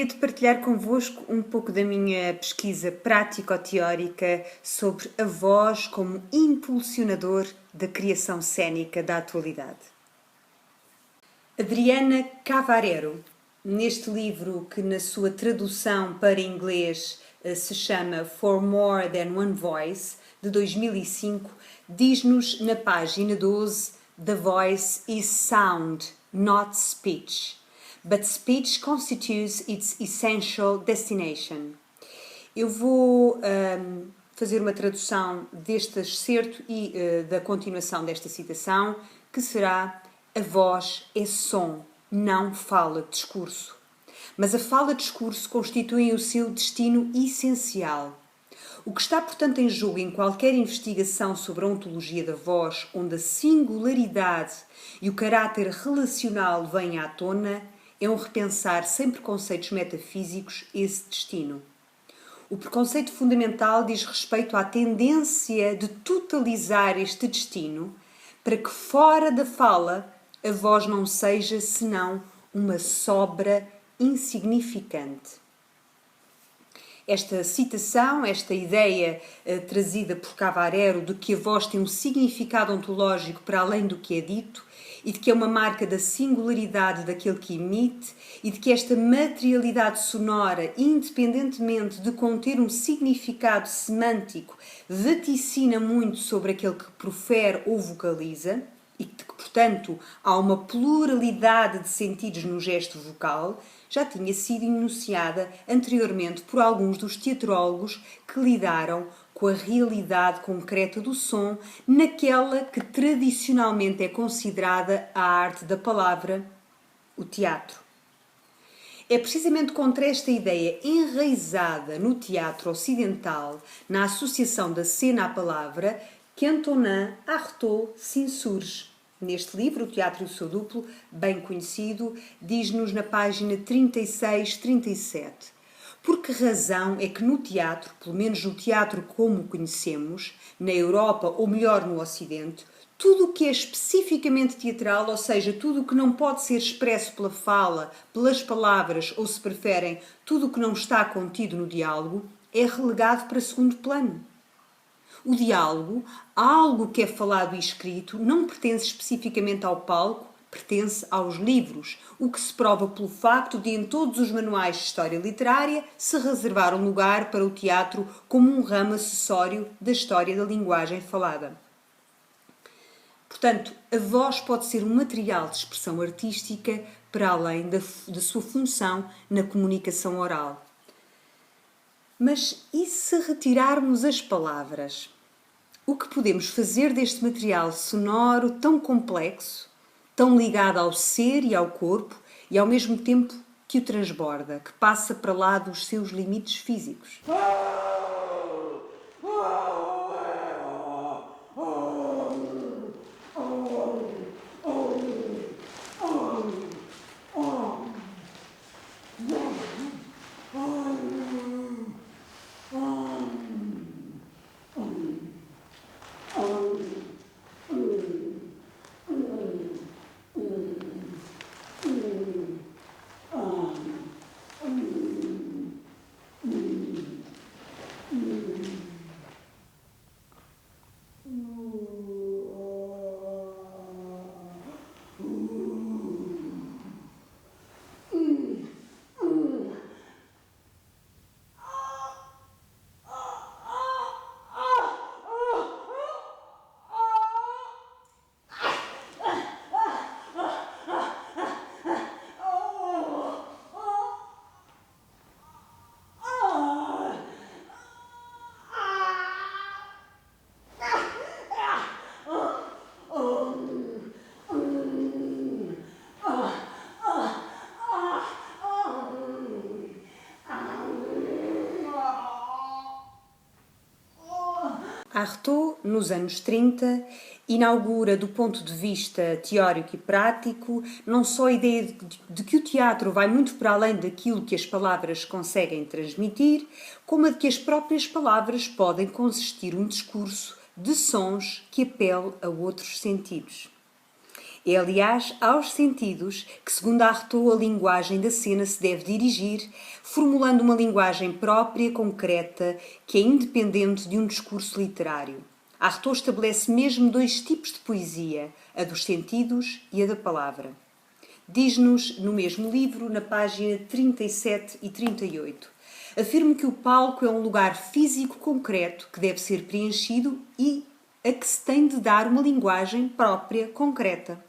De partilhar convosco um pouco da minha pesquisa prático-teórica sobre a voz como impulsionador da criação cênica da atualidade. Adriana Cavarero, neste livro que na sua tradução para inglês se chama For More Than One Voice, de 2005, diz-nos na página 12: The voice is sound, not speech. But speech constitutes its essential destination. Eu vou fazer uma tradução deste excerto e da continuação desta citação, que será: a voz é som, não fala, discurso. Mas a fala-discurso constitui o seu destino essencial. O que está, portanto, em jogo em qualquer investigação sobre a ontologia da voz, onde a singularidade e o caráter relacional vêm à tona, é um repensar sem preconceitos metafísicos esse destino. O preconceito fundamental diz respeito à tendência de totalizar este destino para que fora da fala a voz não seja senão uma sobra insignificante. Esta citação, esta ideia trazida por Cavarero de que a voz tem um significado ontológico para além do que é dito e de que é uma marca da singularidade daquele que emite e de que esta materialidade sonora, independentemente de conter um significado semântico, vaticina muito sobre aquele que profere ou vocaliza e de que, portanto, há uma pluralidade de sentidos no gesto vocal, já tinha sido enunciada anteriormente por alguns dos teatrólogos que lidaram com a realidade concreta do som naquela que tradicionalmente é considerada a arte da palavra, o teatro. É precisamente contra esta ideia enraizada no teatro ocidental, na associação da cena à palavra, que Antonin Artaud se insurge. Neste livro, O Teatro e o Seu Duplo, bem conhecido, diz-nos na página 36-37. Por que razão é que no teatro, pelo menos no teatro como o conhecemos, na Europa ou melhor no Ocidente, tudo o que é especificamente teatral, ou seja, tudo o que não pode ser expresso pela fala, pelas palavras ou, se preferem, tudo o que não está contido no diálogo, é relegado para segundo plano? O diálogo, algo que é falado e escrito, não pertence especificamente ao palco, pertence aos livros, o que se prova pelo facto de em todos os manuais de história literária se reservar um lugar para o teatro como um ramo acessório da história da linguagem falada. Portanto, a voz pode ser um material de expressão artística para além da sua função na comunicação oral. Mas e se retirarmos as palavras? O que podemos fazer deste material sonoro tão complexo, tão ligado ao ser e ao corpo, e ao mesmo tempo que o transborda, que passa para lá dos seus limites físicos? Artaud, nos anos 30, inaugura, do ponto de vista teórico e prático, não só a ideia de que o teatro vai muito para além daquilo que as palavras conseguem transmitir, como a de que as próprias palavras podem consistir um discurso de sons que apele a outros sentidos. É, aliás, aos sentidos que, segundo Artaud, a linguagem da cena se deve dirigir, formulando uma linguagem própria, concreta, que é independente de um discurso literário. Artaud estabelece mesmo dois tipos de poesia, a dos sentidos e a da palavra. Diz-nos no mesmo livro, na página 37 e 38, afirma que o palco é um lugar físico concreto que deve ser preenchido e a que se tem de dar uma linguagem própria, concreta.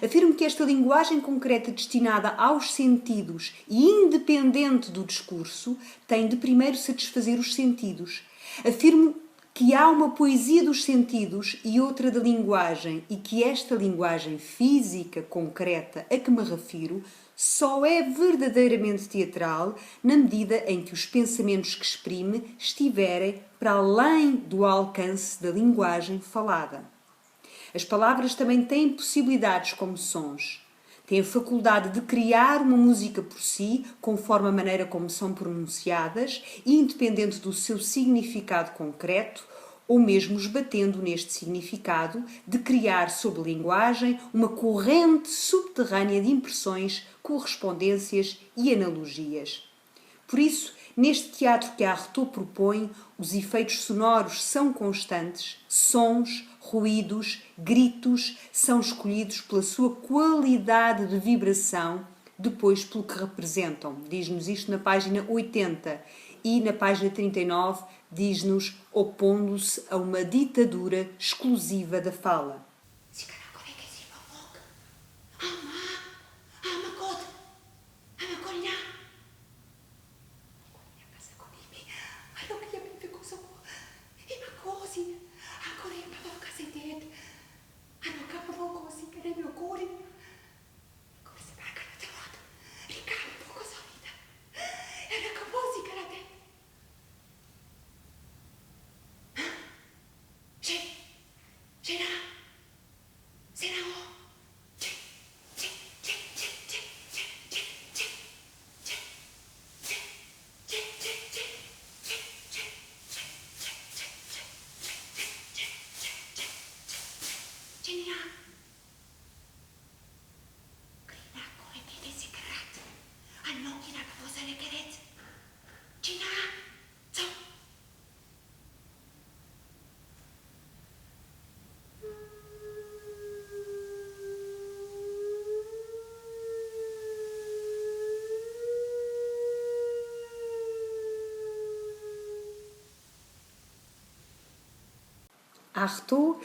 Afirmo que esta linguagem concreta destinada aos sentidos e independente do discurso tem de primeiro satisfazer os sentidos. Afirmo que há uma poesia dos sentidos e outra da linguagem e que esta linguagem física, concreta, a que me refiro, só é verdadeiramente teatral na medida em que os pensamentos que exprime estiverem para além do alcance da linguagem falada. As palavras também têm possibilidades como sons. Têm a faculdade de criar uma música por si, conforme a maneira como são pronunciadas, independente do seu significado concreto, ou mesmo esbatendo neste significado, de criar sob a linguagem uma corrente subterrânea de impressões, correspondências e analogias. Por isso, neste teatro que Artaud propõe, os efeitos sonoros são constantes, sons, ruídos, gritos são escolhidos pela sua qualidade de vibração, depois pelo que representam. Diz-nos isto na página 80 e na página 39 diz-nos opondo-se a uma ditadura exclusiva da fala. Artaud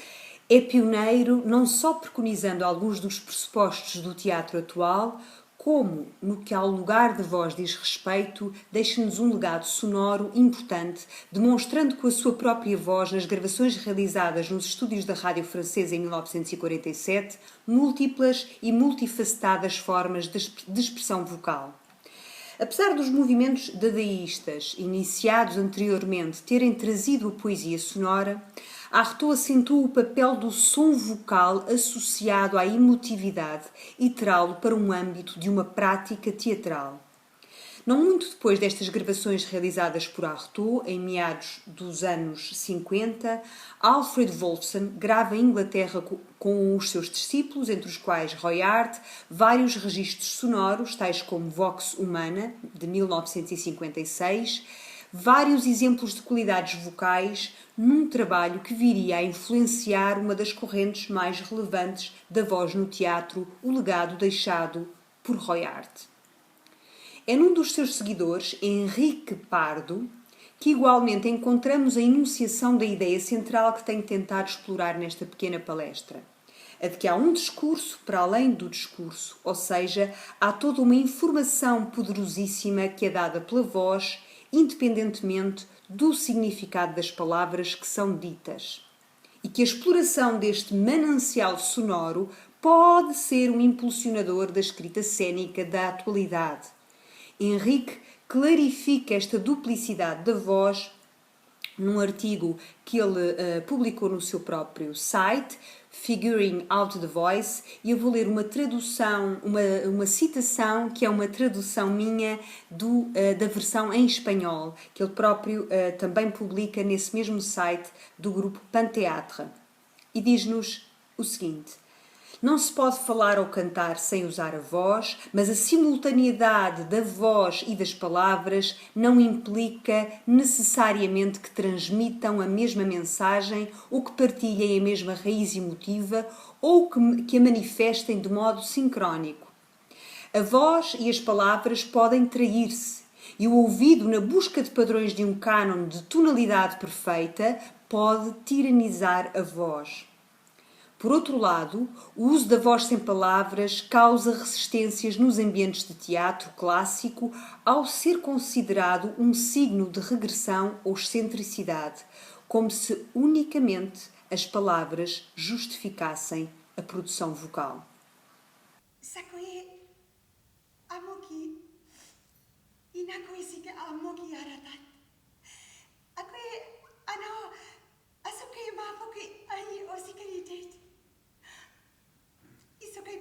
é pioneiro não só preconizando alguns dos pressupostos do teatro atual, como, no que ao lugar de voz diz respeito, deixa-nos um legado sonoro importante, demonstrando com a sua própria voz, nas gravações realizadas nos estúdios da Rádio Francesa em 1947, múltiplas e multifacetadas formas de expressão vocal. Apesar dos movimentos dadaístas iniciados anteriormente terem trazido a poesia sonora, Artaud acentuou o papel do som vocal associado à emotividade e trazê-lo para um âmbito de uma prática teatral. Não muito depois destas gravações realizadas por Artaud, em meados dos anos 50, Alfred Wolfson grava em Inglaterra com os seus discípulos, entre os quais Roy Hart, vários registros sonoros, tais como Vox Humana, de 1956, vários exemplos de qualidades vocais num trabalho que viria a influenciar uma das correntes mais relevantes da voz no teatro, o legado deixado por Roy Hart. É num dos seus seguidores, Henrique Pardo, que igualmente encontramos a enunciação da ideia central que tenho tentado explorar nesta pequena palestra. A de que há um discurso para além do discurso, ou seja, há toda uma informação poderosíssima que é dada pela voz, independentemente do significado das palavras que são ditas. E que a exploração deste manancial sonoro pode ser um impulsionador da escrita cênica da atualidade. Henrique clarifica esta duplicidade da voz num artigo que ele publicou no seu próprio site, Figuring Out the Voice, e eu vou ler uma tradução, uma citação que é uma tradução minha da versão em espanhol, que ele próprio também publica nesse mesmo site do grupo Panteatre. E diz-nos o seguinte: Não se pode falar ou cantar sem usar a voz, mas a simultaneidade da voz e das palavras não implica necessariamente que transmitam a mesma mensagem ou que partilhem a mesma raiz emotiva ou que a manifestem de modo sincrónico. A voz e as palavras podem trair-se, e o ouvido, na busca de padrões de um cânon de tonalidade perfeita, pode tiranizar a voz. Por outro lado, o uso da voz sem palavras causa resistências nos ambientes de teatro clássico ao ser considerado um signo de regressão ou excentricidade, como se unicamente as palavras justificassem a produção vocal. Sakoe amoki inakoe sika amoki aratat. Akoe ano asuke mapoki ai osikaritet. Isuke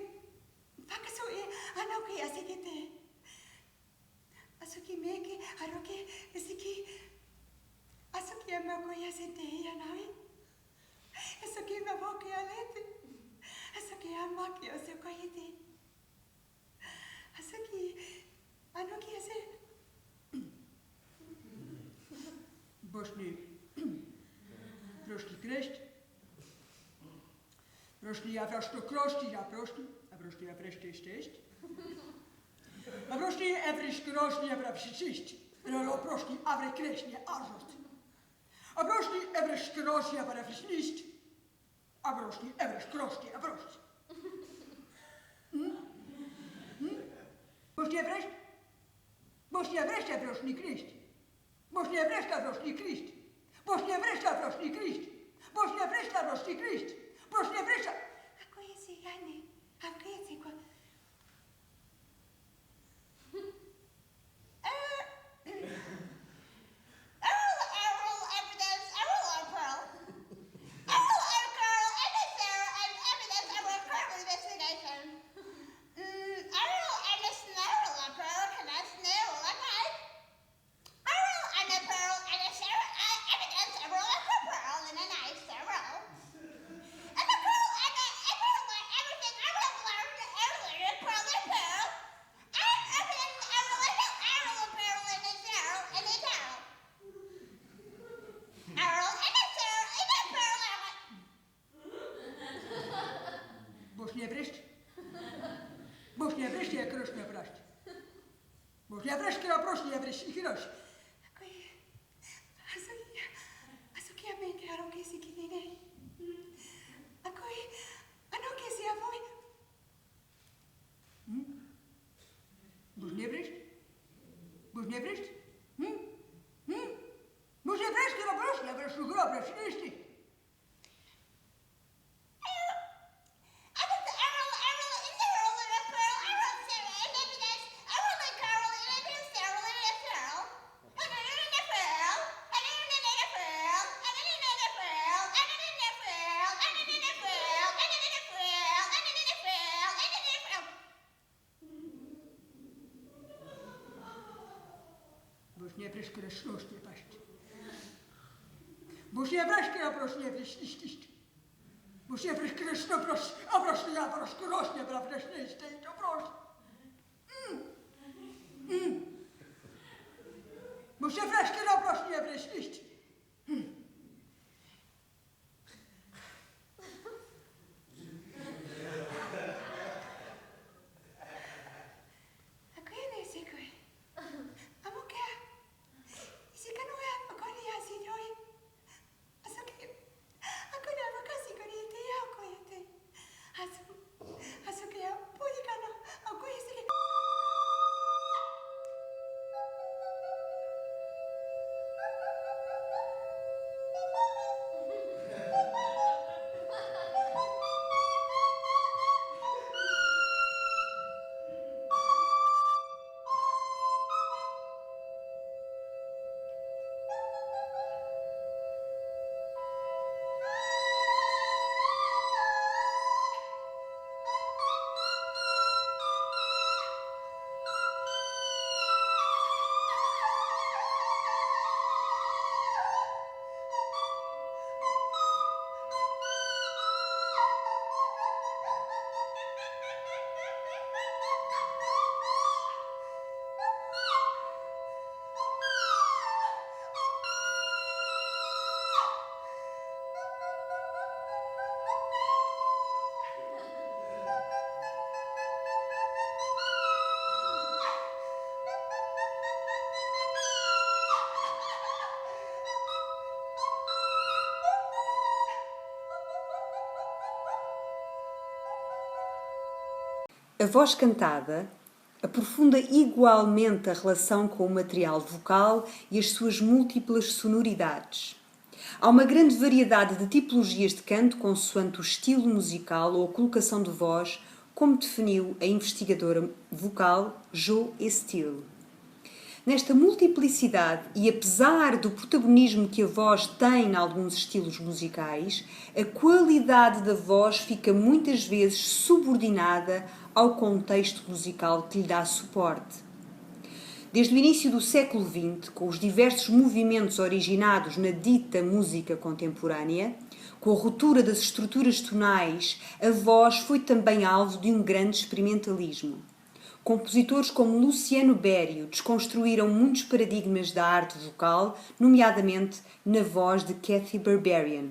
pakasoe anoke asikete. Asuki meke aroke isiki asuki amoko yasete yanawi. Asuki mapoki alete. Asuki amaki osukoyete. Asuki anoki ase. Bošni prošli krešt. Prošli ja prošlo krošti ja prošli. A prošli ja prešte štešt. A prošli evriš krošli ja pravšičišt. Rolo prošli avre krešni aržost. A prošli evriš krošli ja pravšičišt. A prošli evriš krošli ja prošli. Bošni evriš? Bošni evriš ja prošli krešt. Bošni evriš ja prošli krešt. Bošni evriš ja prošli krešt. Bošni evriš ja prošli krešt. Bošni evriš ja... Ako je si jane, ako je si ko... Bošni evriš? Bošni evriš ja krošni ja prašti. Bošni evriš kira prošli evriš i kroš. Ako je... Asuki ameke aroke si kitene. Ako je... Anoke si avoi... Bošni evriš? Bošni evriš? Bošni evriš kira prošli evriš u grob evriš. Bošni evriš kira šlošti pašti. Bošni evriš kira prošli evriš ništi. Bošni evriš kira što prošli, a prošli ja prošli krošni evriš ništi. To prošli. Bošni evriš kira prošli evriš ništi. Ako je ne si koe. Amoke... Isika no ja okoli ja si joj. Asuki... Ako ne avokasi kori te ja oko je te. Asuki ja pujikano. Ako je si... A voz cantada aprofunda igualmente a relação com o material vocal e as suas múltiplas sonoridades. Há uma grande variedade de tipologias de canto consoante o estilo musical ou a colocação de voz, como definiu a investigadora vocal Jo Estill. Nesta multiplicidade e apesar do protagonismo que a voz tem em alguns estilos musicais, a qualidade da voz fica muitas vezes subordinada ao contexto musical que lhe dá suporte. Desde o início do século XX, com os diversos movimentos originados na dita música contemporânea, com a ruptura das estruturas tonais, a voz foi também alvo de um grande experimentalismo. Compositores como Luciano Berio desconstruíram muitos paradigmas da arte vocal, nomeadamente na voz de Kathy Berberian.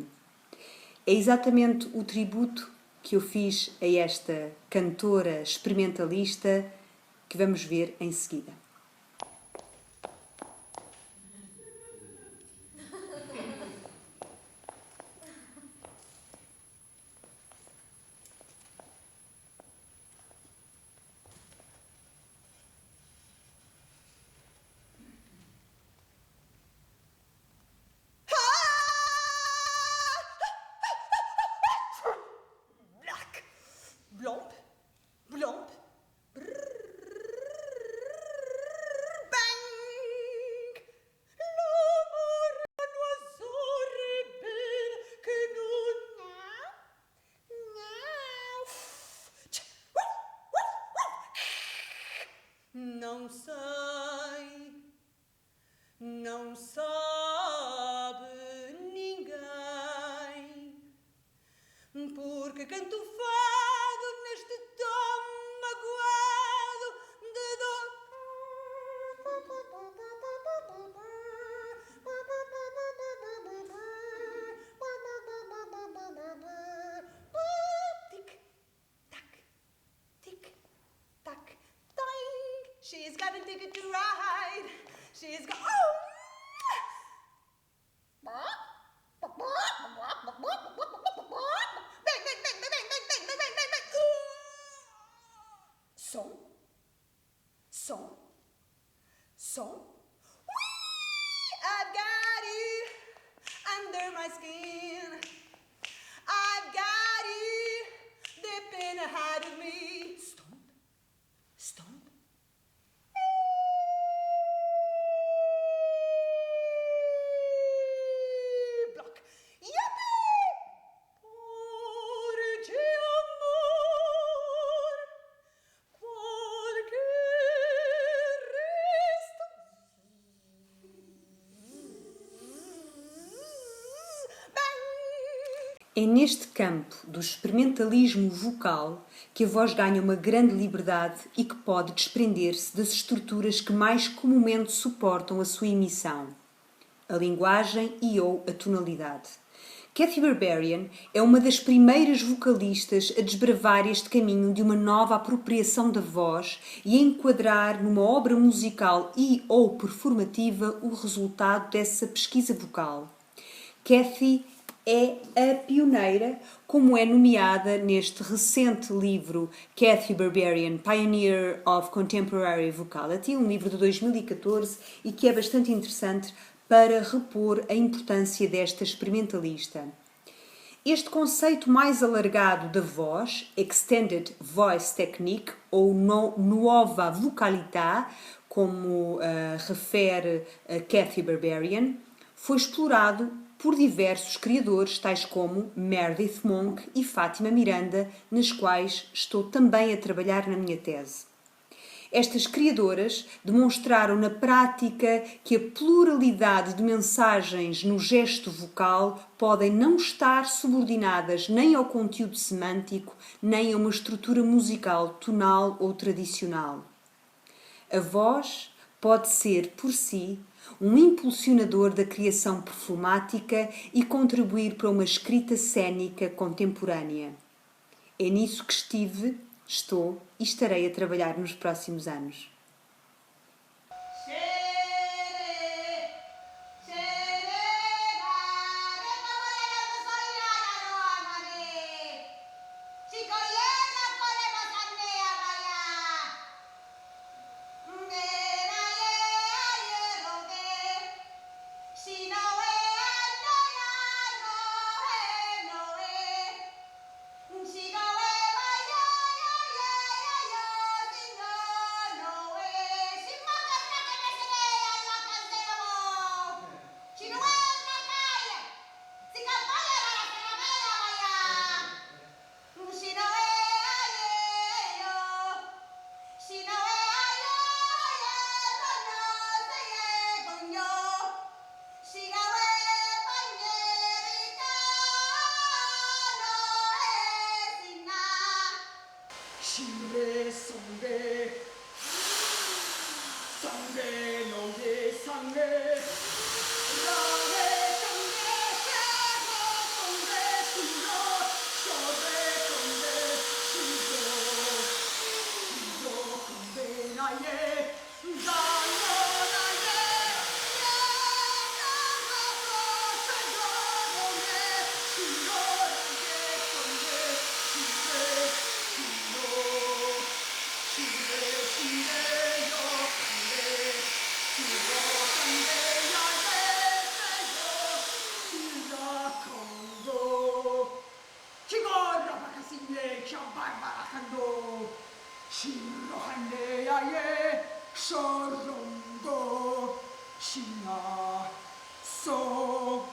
É exatamente o tributo que eu fiz a esta cantora experimentalista que vamos ver em seguida. Blomp, blomp, bang. L'amor non sorrebbe che não sei, não sabe ninguém, porque canto fado neste tom magoado de dor. Tic, tic, tac, toing. She's got a ticket to ride. She's got. Oh! Som, som, som. Whee! I've got you under my skin. I've got you dipping ahead of me. Stomp, stomp. Block. Yippee! Porge amor, porque resto. Bang! É neste campo do experimentalismo vocal que a voz ganha uma grande liberdade e que pode desprender-se das estruturas que mais comumente suportam a sua emissão, a linguagem e ou a tonalidade. Kathy Berberian é uma das primeiras vocalistas a desbravar este caminho de uma nova apropriação da voz e a enquadrar numa obra musical e ou performativa o resultado dessa pesquisa vocal. Kathy é a pioneira, como é nomeada neste recente livro Kathy Berberian, Pioneer of Contemporary Vocality, um livro de 2014 e que é bastante interessante para repor a importância desta experimentalista. Este conceito mais alargado da voz, Extended Voice Technique ou Nuova Vocalità, como refere Kathy Berberian, foi explorado por diversos criadores, tais como Meredith Monk e Fátima Miranda, nas quais estou também a trabalhar na minha tese. Estas criadoras demonstraram na prática que a pluralidade de mensagens no gesto vocal podem não estar subordinadas nem ao conteúdo semântico, nem a uma estrutura musical tonal ou tradicional. A voz pode ser, por si, um impulsionador da criação performática e contribuir para uma escrita cênica contemporânea. É nisso que estou e estarei a trabalhar nos próximos anos. China, so.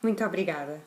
Muito obrigada.